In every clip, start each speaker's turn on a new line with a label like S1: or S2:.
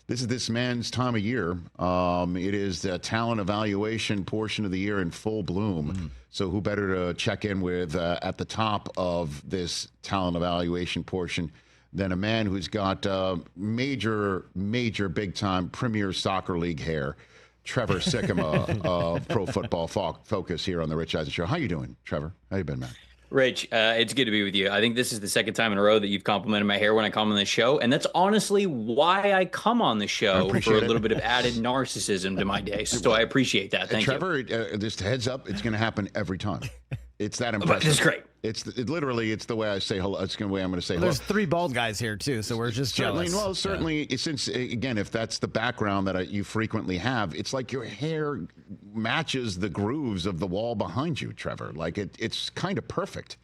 S1: This is this man's time of year. It is the talent evaluation portion of the year in full bloom. So who better to check in with at the top of this talent evaluation portion than a man who's got major, big-time Premier Soccer League hair, Trevor Sikkema of Pro Football Focus here on the Rich Eisen Show. How you doing, Trevor? How you been, man?
S2: Rich, it's good to be with you. I think this is the second time in a row that you've complimented my hair when I come on the show, and that's honestly why I come on the show for a little bit of added narcissism to my day. So I appreciate that. Thank
S1: Trevor, you. Just heads up, it's going to happen every time. It's that impressive.
S2: This is great.
S1: It's the way I say hello. It's the way I'm going to say hello.
S3: There's 3 bald guys here too, so we're just jealous.
S1: Well, certainly, since again, if that's the background that you frequently have, it's like your hair matches the grooves of the wall behind you, Trevor. Like it's kind of perfect.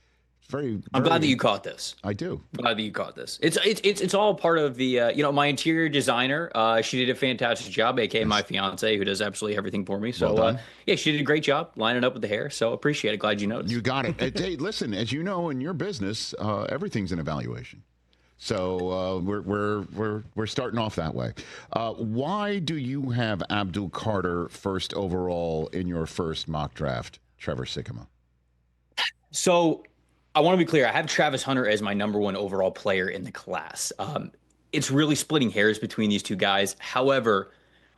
S2: I'm glad that you caught this.
S1: I do.
S2: Glad that you caught this. It's all part of the my interior designer. She did a fantastic job, aka my fiance, who does absolutely everything for me. So
S1: well
S2: yeah, she did a great job lining up with the hair. So appreciate it. Glad you noticed.
S1: You got it. Hey, listen, as you know, in your business, everything's an evaluation. So we're starting off that way. Why do you have Abdul Carter first overall in your first mock draft, Trevor Sikkema?
S2: So I want to be clear. I have Travis Hunter as my number 1 overall player in the class. It's really splitting hairs between these two guys. However,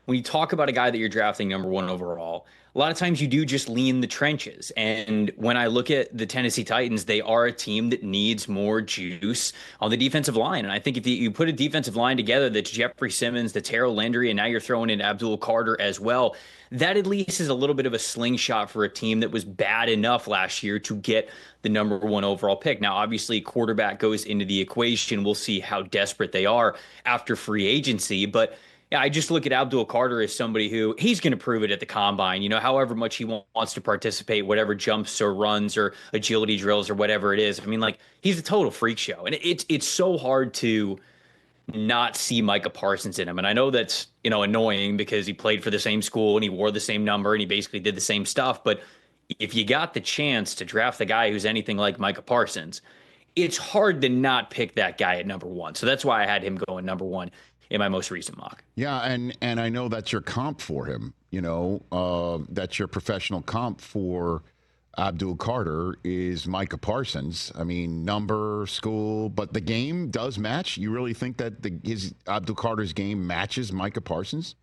S2: when you talk about a guy that you're drafting number 1 overall, a lot of times you do just lean the trenches. And when I look at the Tennessee Titans, they are a team that needs more juice on the defensive line. And I think if you put a defensive line together that's Jeffrey Simmons, that's Harold Landry, and now you're throwing in Abdul Carter as well, that at least is a little bit of a slingshot for a team that was bad enough last year to get the number 1 overall pick. Now, obviously, quarterback goes into the equation. We'll see how desperate they are after free agency. But yeah, I just look at Abdul Carter as somebody who he's going to prove it at the combine, however much he wants to participate, whatever jumps or runs or agility drills or whatever it is. I mean, like, he's a total freak show. And it's so hard to not see Micah Parsons in him. And I know that's, annoying because he played for the same school and he wore the same number and he basically did the same stuff. But if you got the chance to draft the guy who's anything like Micah Parsons, it's hard to not pick that guy at number 1. So that's why I had him going number 1 in my most recent mock.
S1: Yeah, and I know that's your comp for him. That's your professional comp for Abdul Carter is Micah Parsons. I mean, number, school, but the game does match. You really think that his Abdul Carter's game matches Micah Parsons?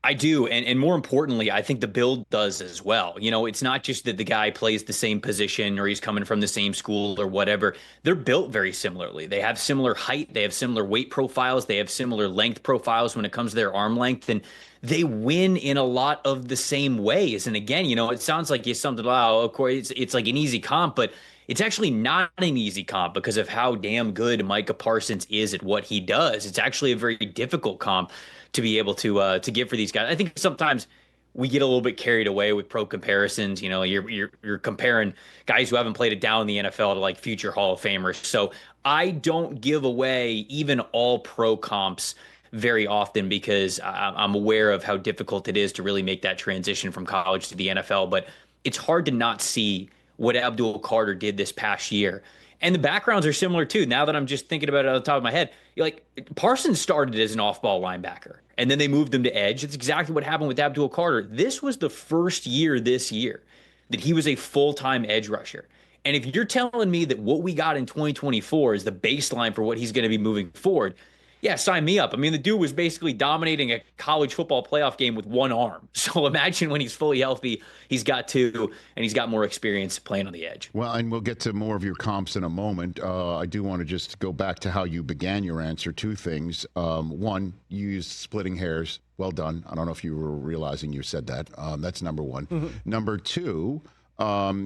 S2: I do. And more importantly, I think the build does as well. It's not just that the guy plays the same position or he's coming from the same school or whatever. They're built very similarly. They have similar height. They have similar weight profiles. They have similar length profiles when it comes to their arm length. And they win in a lot of the same ways. And again, it sounds like it's something, of course, it's like an easy comp, but it's actually not an easy comp because of how damn good Micah Parsons is at what he does. It's actually a very difficult comp to be able to give for these guys. I think sometimes we get a little bit carried away with pro comparisons. You're comparing guys who haven't played it down in the NFL to like future Hall of Famers. So I don't give away even all pro comps very often because I'm aware of how difficult it is to really make that transition from college to the NFL. But it's hard to not see what Abdul Carter did this past year. And the backgrounds are similar too. Now that I'm just thinking about it on the top of my head, Parsons started as an off-ball linebacker, and then they moved him to edge. It's exactly what happened with Abdul Carter. This was the first year this year that he was a full-time edge rusher. And if you're telling me that what we got in 2024 is the baseline for what he's going to be moving forward, yeah, sign me up. I mean, the dude was basically dominating a college football playoff game with one arm. So imagine when he's fully healthy, he's got 2, and he's got more experience playing on the edge.
S1: Well, and we'll get to more of your comps in a moment. I do want to just go back to how you began your answer. 2 things. One, you used splitting hairs. Well done. I don't know if you were realizing you said that. That's number 1. Mm-hmm. Number 2,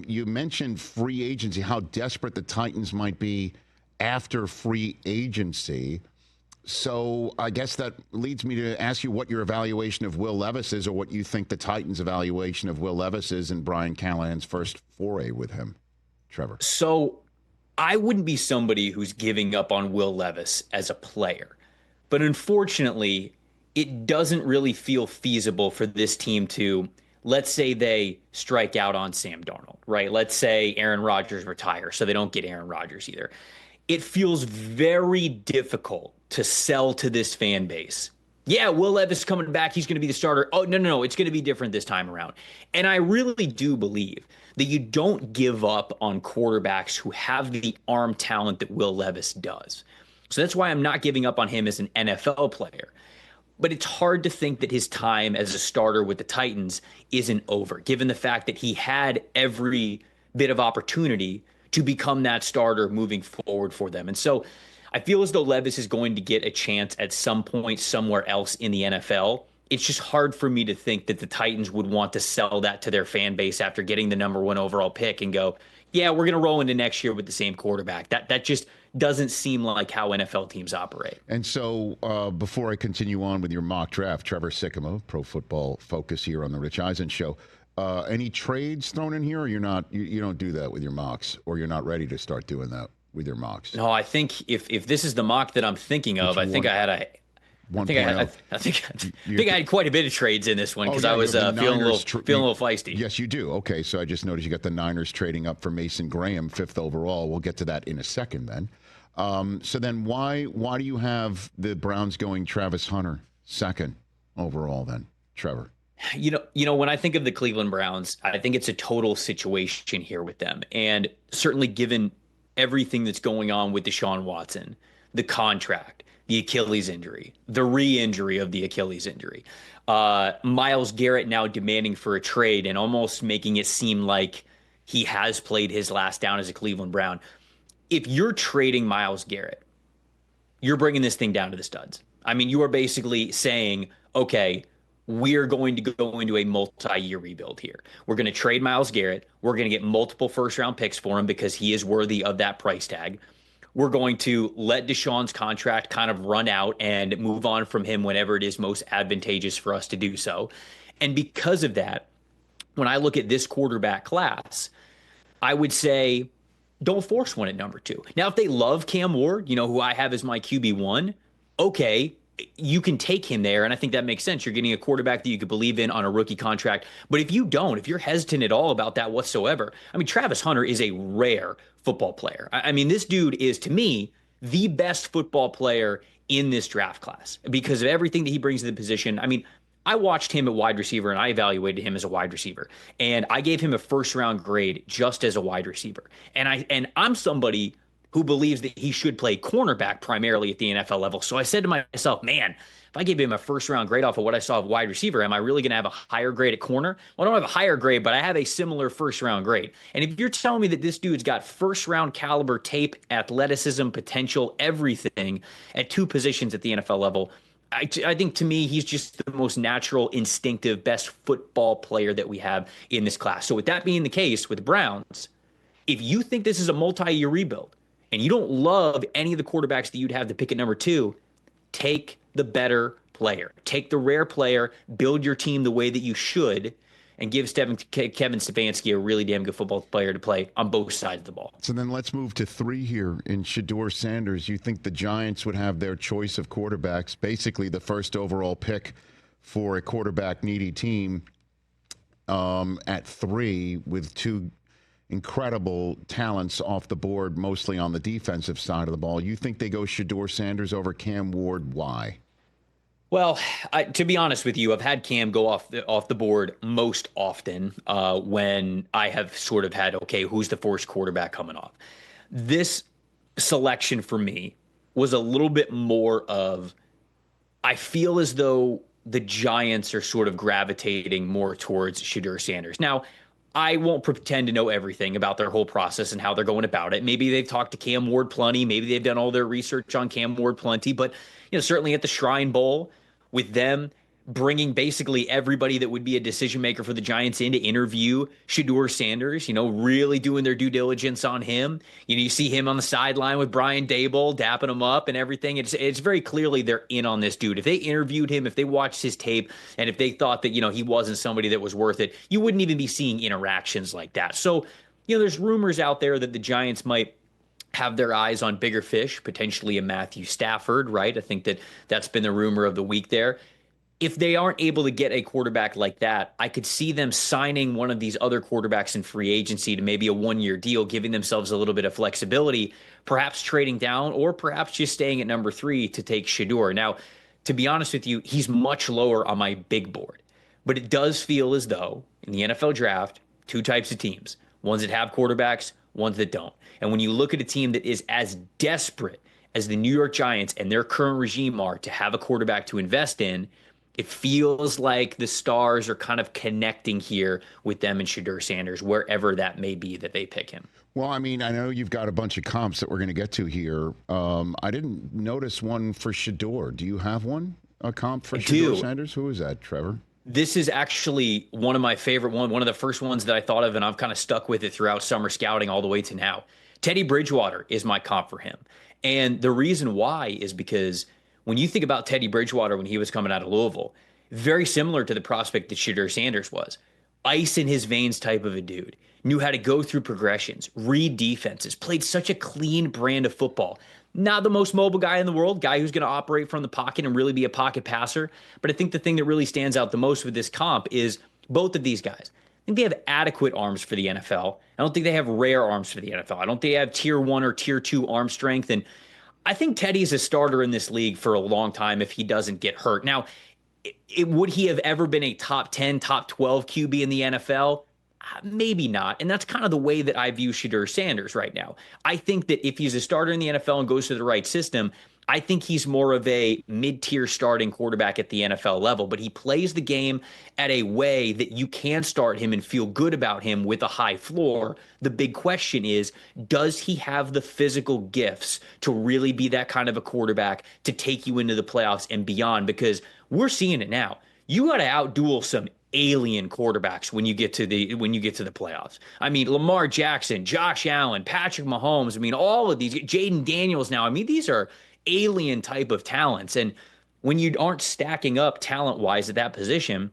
S1: you mentioned free agency, how desperate the Titans might be after free agency. So I guess that leads me to ask you what your evaluation of Will Levis is, or what you think the Titans' evaluation of Will Levis is in Brian Callahan's first foray with him, Trevor.
S2: So I wouldn't be somebody who's giving up on Will Levis as a player. But unfortunately, it doesn't really feel feasible for this team to, let's say they strike out on Sam Darnold, right? Let's say Aaron Rodgers retires, so they don't get Aaron Rodgers either. It feels very difficult to sell to this fan base yeah, Will Levis coming back, he's going to be the starter. Oh, no, it's going to be different this time around. And I really do believe that you don't give up on quarterbacks who have the arm talent that Will Levis does. So that's why I'm not giving up on him as an NFL player. But it's hard to think that his time as a starter with the Titans isn't over, given the fact that he had every bit of opportunity to become that starter moving forward for them. And so I feel as though Levis is going to get a chance at some point somewhere else in the NFL. It's just hard for me to think that the Titans would want to sell that to their fan base after getting the number 1 overall pick and go, yeah, we're going to roll into next year with the same quarterback. That just doesn't seem like how NFL teams operate.
S1: And so before I continue on with your mock draft, Trevor Sikkema, Pro Football Focus here on the Rich Eisen Show, any trades thrown in here, or you don't do that with your mocks, or you're not ready to start doing that with your mocks?
S2: No, I think if this is the mock that I'm thinking of, I think I had a I think I had quite a bit of trades in this one because I was feeling a little feisty.
S1: Yes, you do. Okay, so I just noticed you got the Niners trading up for Mason Graham, 5th overall. We'll get to that in a second then. So then why do you have the Browns going Travis Hunter 2nd overall then, Trevor?
S2: You know, when I think of the Cleveland Browns, I think it's a total situation here with them. And certainly given everything that's going on with Deshaun Watson, the contract, the Achilles injury, the re-injury of the Achilles injury, Myles Garrett now demanding for a trade and almost making it seem like he has played his last down as a Cleveland Brown. If you're trading Myles Garrett, you're bringing this thing down to the studs. I mean, you are basically saying, okay, we're going to go into a multi-year rebuild here. We're going to trade Myles Garrett. We're going to get multiple first-round picks for him because he is worthy of that price tag. We're going to let Deshaun's contract kind of run out and move on from him whenever it is most advantageous for us to do so. And because of that, when I look at this quarterback class, I would say don't force one at number 2. Now, if they love Cam Ward, who I have as my QB1, okay, you can take him there, and I think that makes sense. You're getting a quarterback that you could believe in on a rookie contract. But if you're hesitant at all about that whatsoever, I mean, Travis Hunter is a rare football player. I mean, this dude is, to me, the best football player in this draft class because of everything that he brings to the position. I mean, I watched him at wide receiver, and I evaluated him as a wide receiver, and I gave him a first-round grade just as a wide receiver. And I'm somebody who believes that he should play cornerback primarily at the NFL level. So I said to myself, man, if I gave him a first-round grade off of what I saw of wide receiver, am I really going to have a higher grade at corner? Well, I don't have a higher grade, but I have a similar first-round grade. And if you're telling me that this dude's got first-round caliber tape, athleticism, potential, everything at 2 positions at the NFL level, I think to me, he's just the most natural, instinctive, best football player that we have in this class. So with that being the case with the Browns, if you think this is a multi-year rebuild, and you don't love any of the quarterbacks that you'd have to pick at number 2, take the better player. Take the rare player, build your team the way that you should, and give Kevin Stefanski a really damn good football player to play on both sides of the ball.
S1: So then let's move to 3 here in Shedeur Sanders. You think the Giants would have their choice of quarterbacks, basically the 1st overall pick for a quarterback-needy team at 3 with 2 incredible talents off the board, mostly on the defensive side of the ball. You think they go Shedeur Sanders over Cam Ward? Why?
S2: Well, to be honest with you, I've had Cam go off the board most often when I have sort of had, okay, who's the first quarterback coming off? This selection for me was a little bit more of, I feel as though the Giants are sort of gravitating more towards Shedeur Sanders. Now, I won't pretend to know everything about their whole process and how they're going about it. Maybe they've talked to Cam Ward plenty. Maybe they've done all their research on Cam Ward plenty. But certainly at the Shrine Bowl, with them bringing basically everybody that would be a decision maker for the Giants in to interview Shedeur Sanders, really doing their due diligence on him. You see him on the sideline with Brian Daboll, dapping him up and everything. It's very clearly they're in on this dude. If they interviewed him, if they watched his tape, and if they thought that, he wasn't somebody that was worth it, you wouldn't even be seeing interactions like that. So, there's rumors out there that the Giants might have their eyes on bigger fish, potentially a Matthew Stafford, right? I think that's been the rumor of the week there. If they aren't able to get a quarterback like that, I could see them signing one of these other quarterbacks in free agency to maybe a 1-year deal, giving themselves a little bit of flexibility, perhaps trading down or perhaps just staying at number 3 to take Shadur. Now, to be honest with you, he's much lower on my big board. But it does feel as though in the NFL draft, two types of teams, ones that have quarterbacks, ones that don't. And when you look at a team that is as desperate as the New York Giants and their current regime are to have a quarterback to invest in, it feels like the stars are kind of connecting here with them and Shedeur Sanders, wherever that may be that they pick him.
S1: Well, I mean, I know you've got a bunch of comps that we're going to get to here. I didn't notice one for Shadur. Do you have one? A comp for Shedeur Sanders? Who is that, Trevor?
S2: This is actually one of my favorite one of the first ones that I thought of, and I've kind of stuck with it throughout summer scouting all the way to now. Teddy Bridgewater is my comp for him. And the reason why is because when you think about Teddy Bridgewater when he was coming out of Louisville, very similar to the prospect that Shedeur Sanders was. Ice in his veins type of a dude. Knew how to go through progressions, read defenses, played such a clean brand of football. Not the most mobile guy in the world, guy who's going to operate from the pocket and really be a pocket passer. But I think the thing that really stands out the most with this comp is both of these guys. I think they have adequate arms for the NFL. I don't think they have rare arms for the NFL. I don't think they have tier 1 or tier 2 arm strength. And I think Teddy's a starter in this league for a long time if he doesn't get hurt. Now, would he have ever been a top 10, top 12 QB in the NFL? Maybe not. And that's kind of the way that I view Shedeur Sanders right now. I think that if he's a starter in the NFL and goes to the right system, I think he's more of a mid-tier starting quarterback at the NFL level, but he plays the game at a way that you can start him and feel good about him with a high floor. The big question is, does he have the physical gifts to really be that kind of a quarterback to take you into the playoffs and beyond? Because we're seeing it now. You got to outduel some alien quarterbacks when you get to the playoffs. I mean, Lamar Jackson, Josh Allen, Patrick Mahomes. I mean, all of these, Jaden Daniels now. I mean, these are alien type of talents. And when you aren't stacking up talent-wise at that position,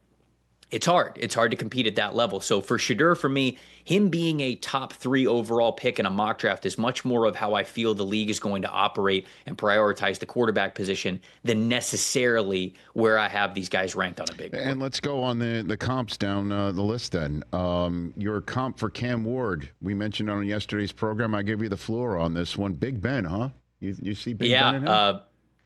S2: it's hard. It's hard to compete at that level. So for Shadur, for me, him being a top 3 overall pick in a mock draft is much more of how I feel the league is going to operate and prioritize the quarterback position than necessarily where I have these guys ranked on a big board.
S1: And let's go on the comps down the list then. Your comp for Cam Ward, we mentioned on yesterday's program. I gave you the floor on this one. Big Ben, huh? You see Big Ben in him?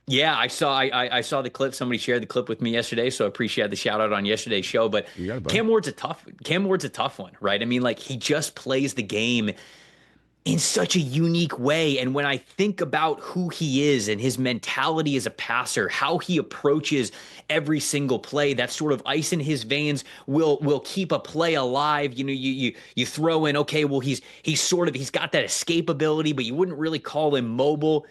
S2: Yeah, I saw the clip. Somebody shared the clip with me yesterday, so I appreciate the shout out on yesterday's show. But Cam Ward's a tough one, right? I mean, like, he just plays the game in such a unique way. And when I think about who he is and his mentality as a passer, how he approaches every single play, that sort of ice in his veins will keep a play alive. You know, you throw in, okay, well, he's got that escapability, but you wouldn't really call him mobile.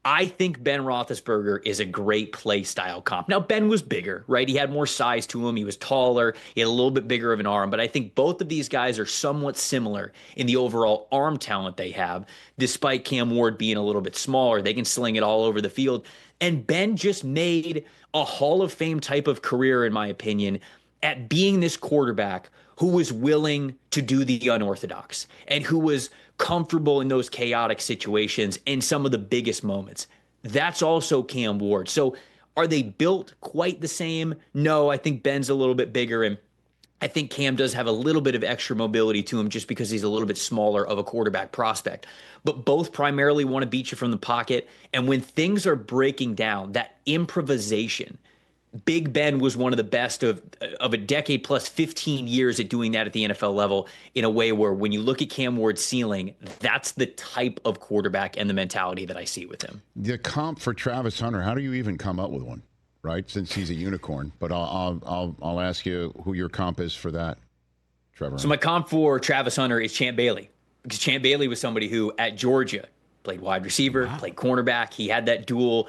S2: I think Ben Roethlisberger is a great play style comp. Now, Ben was bigger, right? He had more size to him. He was taller. He had a little bit bigger of an arm. But I think both of these guys are somewhat similar in the overall arm talent they have, despite Cam Ward being a little bit smaller. They can sling it all over the field. And Ben just made a Hall of Fame type of career, in my opinion, at being this quarterback who was willing to do the unorthodox and who was comfortable in those chaotic situations in some of the biggest moments. That's also Cam Ward. So are they built quite the same? No, I think Ben's a little bit bigger, and I think Cam does have a little bit of extra mobility to him just because he's a little bit smaller of a quarterback prospect. But both primarily want to beat you from the pocket. And when things are breaking down, that improvisation, Big Ben was one of the best of a decade plus 15 years at doing that at the NFL level in a way where when you look at Cam Ward's ceiling, that's the type of quarterback and the mentality that I see with him.
S1: The comp for Travis Hunter, how do you even come up with one, right? Since he's a unicorn. But I'll ask you who your comp is for that, Trevor.
S2: So my comp for Travis Hunter is Champ Bailey, because Champ Bailey was somebody who at Georgia played wide receiver, played cornerback. He had that dual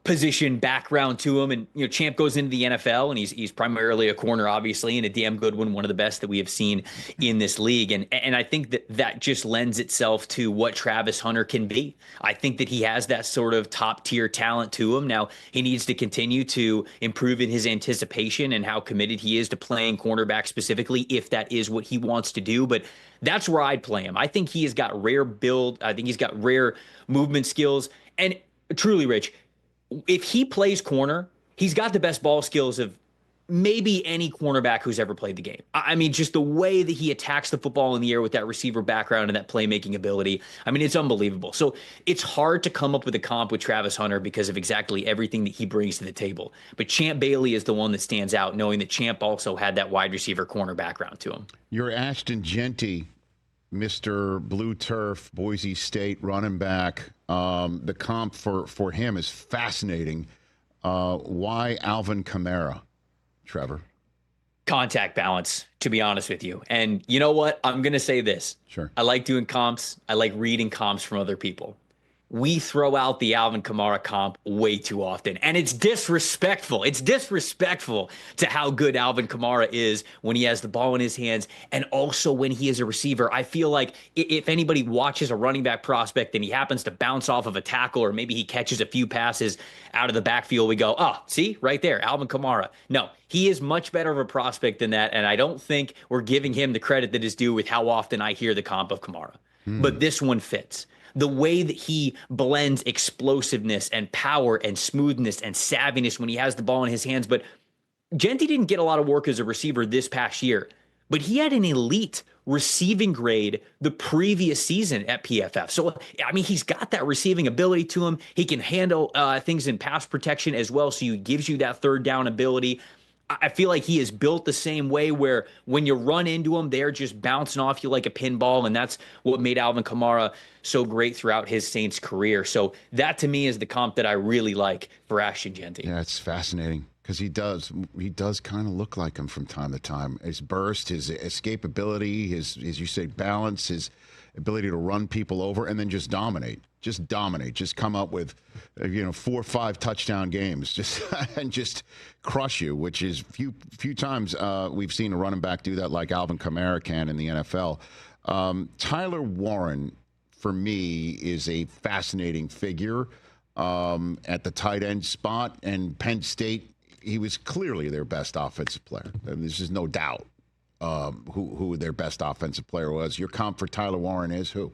S2: position background to him, and Champ goes into the NFL and he's primarily a corner, obviously, and a damn good one of the best that we have seen in this league. And I think that just lends itself to what Travis Hunter can be. I think that he has that sort of top tier talent to him. Now he needs to continue to improve in his anticipation and how committed he is to playing cornerback specifically, if that is what he wants to do. But that's where I'd play him. I think he has got rare build. I think he's got rare movement skills. And truly, Rich, if he plays corner, he's got the best ball skills of maybe any cornerback who's ever played the game. I mean, just the way that he attacks the football in the air with that receiver background and that playmaking ability. I mean, it's unbelievable. So it's hard to come up with a comp with Travis Hunter because of exactly everything that he brings to the table. But Champ Bailey is the one that stands out, knowing that Champ also had that wide receiver corner background to him.
S1: You're Ashton Genty, Mr. Blue Turf, Boise State running back. The comp for him is fascinating. Why Alvin Kamara? Trevor?
S2: Contact balance, to be honest with you. And you know what? I'm going to say this.
S1: Sure.
S2: I like doing comps. I like reading comps from other people. We throw out the Alvin Kamara comp way too often, and it's disrespectful. It's disrespectful to how good Alvin Kamara is when he has the ball in his hands and also when he is a receiver. I feel like if anybody watches a running back prospect and he happens to bounce off of a tackle or maybe he catches a few passes out of the backfield, we go, oh, see, right there, Alvin Kamara. No, he is much better of a prospect than that, and I don't think we're giving him the credit that is due with how often I hear the comp of Kamara. But this one fits. The way that he blends explosiveness and power and smoothness and savviness when he has the ball in his hands. But Genty didn't get a lot of work as a receiver this past year, but he had an elite receiving grade the previous season at PFF. So, I mean, he's got that receiving ability to him. He can handle things in pass protection as well. So he gives you that third down ability. I feel like he is built the same way where when you run into him, they're just bouncing off you like a pinball. And that's what made Alvin Kamara so great throughout his Saints career. So that to me is the comp that I really like for Ashton Genty.
S1: Yeah, it's fascinating because he does kind of look like him from time to time. His burst, his escapability, his, as you say, balance, his ability to run people over and then just dominate, just come up with, 4 or 5 touchdown games, and just crush you, which is few times we've seen a running back do that like Alvin Kamara can in the NFL. Tyler Warren, for me, is a fascinating figure at the tight end spot, and Penn State, he was clearly their best offensive player. There's just no doubt who their best offensive player was. Your comp for Tyler Warren is who,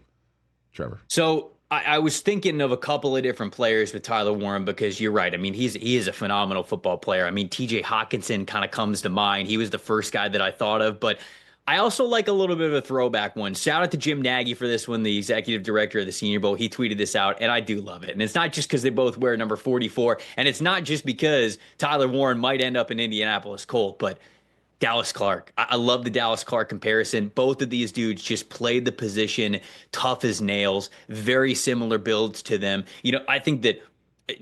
S1: Trevor?
S2: So I was thinking of a couple of different players with Tyler Warren because you're right. I mean, he is a phenomenal football player. I mean, TJ Hawkinson kind of comes to mind. He was the first guy that I thought of, but I also like a little bit of a throwback one. Shout out to Jim Nagy for this one, the executive director of the Senior Bowl. He tweeted this out, and I do love it. And it's not just because they both wear number 44, and it's not just because Tyler Warren might end up in Indianapolis Colt, but Dallas Clark. I love the Dallas Clark comparison. Both of these dudes just played the position tough as nails, very similar builds to them. I think that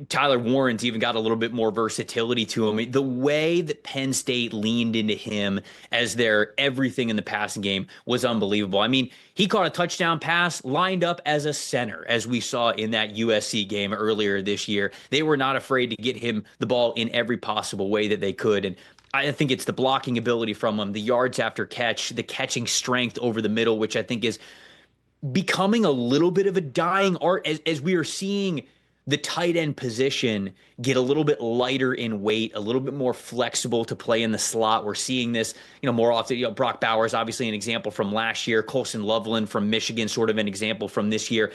S2: Tyler Warren's even got a little bit more versatility to him. The way that Penn State leaned into him as their everything in the passing game was unbelievable. I mean, he caught a touchdown pass lined up as a center, as we saw in that USC game earlier this year. They were not afraid to get him the ball in every possible way that they could. And I think it's the blocking ability from him, the yards after catch, the catching strength over the middle, which I think is becoming a little bit of a dying art as we are seeing the tight end position get a little bit lighter in weight, a little bit more flexible to play in the slot. We're seeing this, more often. Brock Bowers, obviously an example from last year. Colson Loveland from Michigan, sort of an example from this year.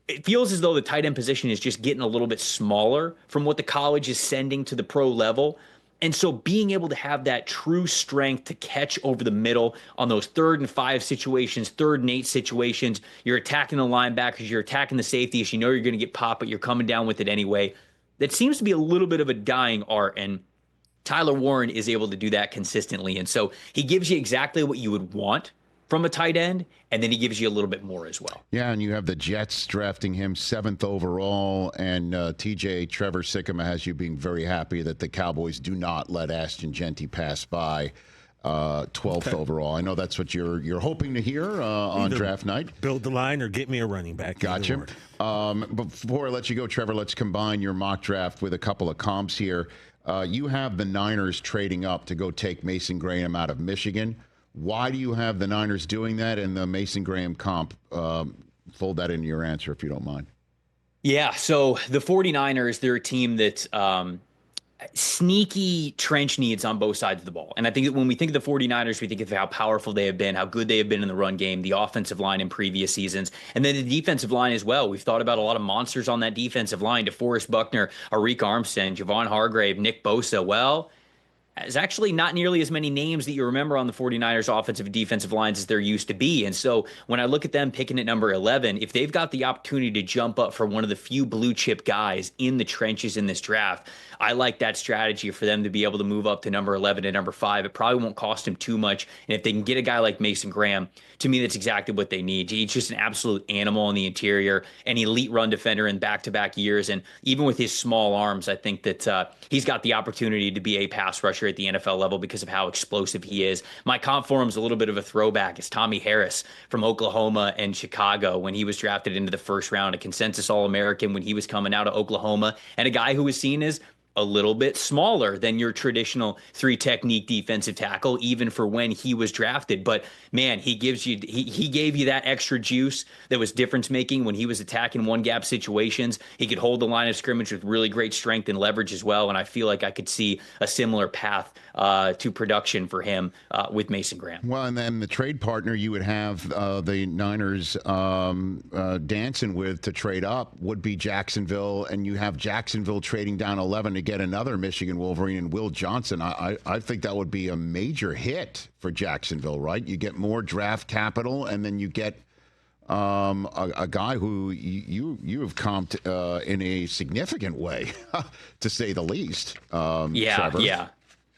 S2: It feels as though the tight end position is just getting a little bit smaller from what the college is sending to the pro level. And so being able to have that true strength to catch over the middle on those 3rd and 5 situations, 3rd and 8 situations, you're attacking the linebackers, you're attacking the safeties, you're going to get popped, but you're coming down with it anyway. That seems to be a little bit of a dying art, and Tyler Warren is able to do that consistently. And so he gives you exactly what you would want from a tight end, and then he gives you a little bit more as well.
S1: Yeah, and you have the Jets drafting him 7th overall, and Trevor Sikkema has you being very happy that the Cowboys do not let Ashton Genty pass by 12th overall. I know that's what you're hoping to hear on draft night.
S4: Build the line or get me a running back.
S1: Gotcha. Before I let you go, Trevor, let's combine your mock draft with a couple of comps here. You have the Niners trading up to go take Mason Graham out of Michigan. Why do you have the Niners doing that, and the Mason Graham comp? Fold that into your answer if you don't mind.
S2: Yeah, so the 49ers, they're a team that sneaky trench needs on both sides of the ball. And I think that when we think of the 49ers, we think of how powerful they have been, how good they have been in the run game, the offensive line in previous seasons, and then the defensive line as well. We've thought about a lot of monsters on that defensive line: DeForest Buckner, Arik Armstead, Javon Hargrave, Nick Bosa. Well, has actually not nearly as many names that you remember on the 49ers offensive and defensive lines as there used to be. And so when I look at them picking at number 11, if they've got the opportunity to jump up for one of the few blue chip guys in the trenches in this draft, I like that strategy for them to be able to move up to number 11 and number 5. It probably won't cost him too much. And if they can get a guy like Mason Graham, to me, that's exactly what they need. He's just an absolute animal in the interior, an elite run defender in back-to-back years. And even with his small arms, I think that he's got the opportunity to be a pass rusher at the NFL level because of how explosive he is. My comp for him is a little bit of a throwback. It's Tommy Harris from Oklahoma and Chicago when he was drafted into the first round, a consensus All-American when he was coming out of Oklahoma, and a guy who was seen as a little bit smaller than your traditional 3-technique defensive tackle, even for when he was drafted. But man, he gave you that extra juice that was difference making when he was attacking one gap situations. He could hold the line of scrimmage with really great strength and leverage as well. And I feel like I could see a similar path to production for him with Mason Graham.
S1: Well, and then the trade partner you would have the Niners dancing with to trade up would be Jacksonville, and you have Jacksonville trading down 11 to get another Michigan Wolverine and Will Johnson. I think that would be a major hit for Jacksonville, right? You get more draft capital, and then you get a guy who you have comped in a significant way, to say the least. Trevor.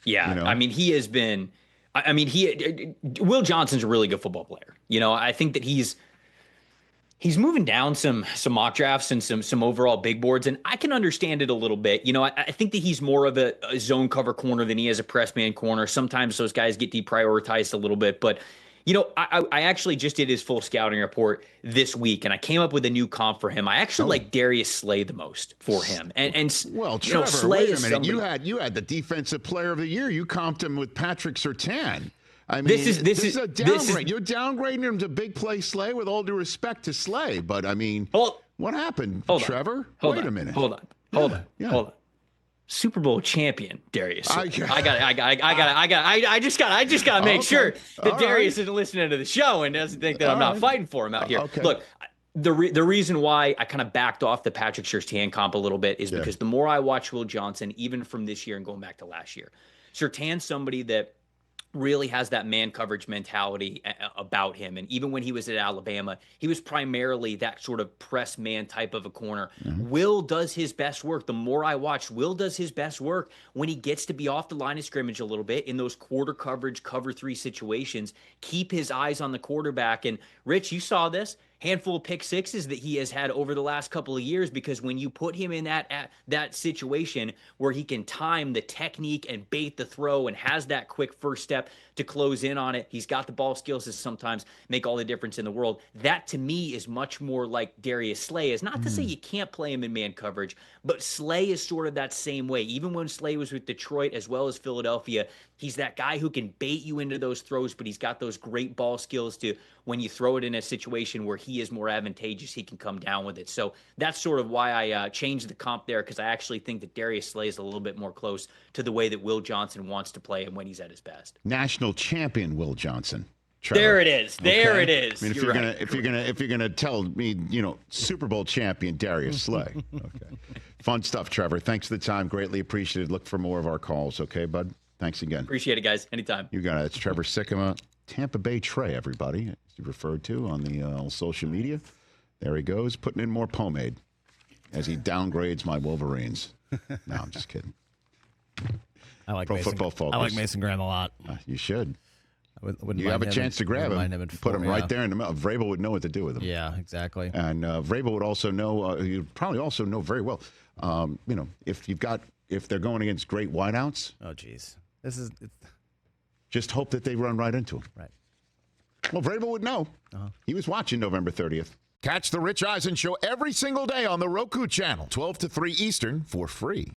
S2: Yeah.
S1: You know?
S2: I mean, he has been. I mean, Will Johnson's a really good football player. You know, I think that he's moving down some mock drafts and some overall big boards, and I can understand it a little bit. You know, I think that he's more of a zone cover corner than he is a press man corner. Sometimes those guys get deprioritized a little bit, but you know, I actually just did his full scouting report this week, and I came up with a new comp for him. I actually like Darius Slay the most for him. And
S1: well, Trevor,
S2: you know, Slay
S1: wait a minute.
S2: somebody,
S1: You had the defensive player of the year. You comped him with Patrick Surtain. I mean,
S2: this is
S1: a downgrade. You're downgrading him to big play Slay, with all due respect to Slay. But I mean, what happened, Trevor? Wait a minute.
S2: Hold on. Super Bowl champion Darius. I just gotta make sure that Darius isn't listening to the show and doesn't think that I'm not fighting for him out here.
S1: Okay.
S2: Look, the reason why I kind of backed off the Patrick Surtain comp a little bit is because the more I watch Will Johnson, even from this year and going back to last year, Surtain's somebody that really has that man coverage mentality about him. And even when he was at Alabama, he was primarily that sort of press man type of a corner. Mm-hmm. Will does his best work. The more I watch, Will does his best work when he gets to be off the line of scrimmage a little bit in those quarter coverage, cover 3 situations, keep his eyes on the quarterback. And Rich, you saw this handful of pick sixes that he has had over the last couple of years, because when you put him in that situation where he can time the technique and bait the throw and has that quick first step to close in on it, he's got the ball skills to sometimes make all the difference in the world. That to me is much more like Darius Slay. Is not to say you can't play him in man coverage, but Slay is sort of that same way. Even when Slay was with Detroit as well as Philadelphia, he's that guy who can bait you into those throws, but he's got those great ball skills to, when you throw it in a situation where he is more advantageous, he can come down with it. So that's sort of why I changed the comp there, because I actually think that Darius Slay is a little bit more close to the way that Will Johnson wants to play and when he's at his best.
S1: National champion Will Johnson. Trevor.
S2: There it is. There
S1: Okay?
S2: it is.
S1: I mean, if you're gonna tell me, you know, Super Bowl champion Darius Slay. Okay. Fun stuff, Trevor. Thanks for the time. Greatly appreciated. Look for more of our calls. Okay, bud. Thanks again.
S2: Appreciate it, guys. Anytime.
S1: You got it. It's Trevor Sikkema, Tampa Bay Trey, everybody, as you referred to on the social media. There he goes, putting in more pomade as he downgrades my Wolverines. No, I'm just kidding.
S3: I like
S1: Pro Football Focus.
S3: I like Mason Graham a lot.
S1: You should.
S3: Wouldn't
S1: You have a
S3: mind
S1: chance to grab him, put him right there in the middle. Vrabel would know what to do with him.
S3: Yeah, exactly.
S1: And Vrabel would also know, you'd probably also know very well, you know, if they're going against great wideouts.
S3: Oh, geez.
S1: Just hope that they run right into him.
S3: Right.
S1: Well, Vrabel would know. He was watching November 30th. Catch the Rich Eisen Show every single day on the Roku channel, 12 to 3 Eastern, for free.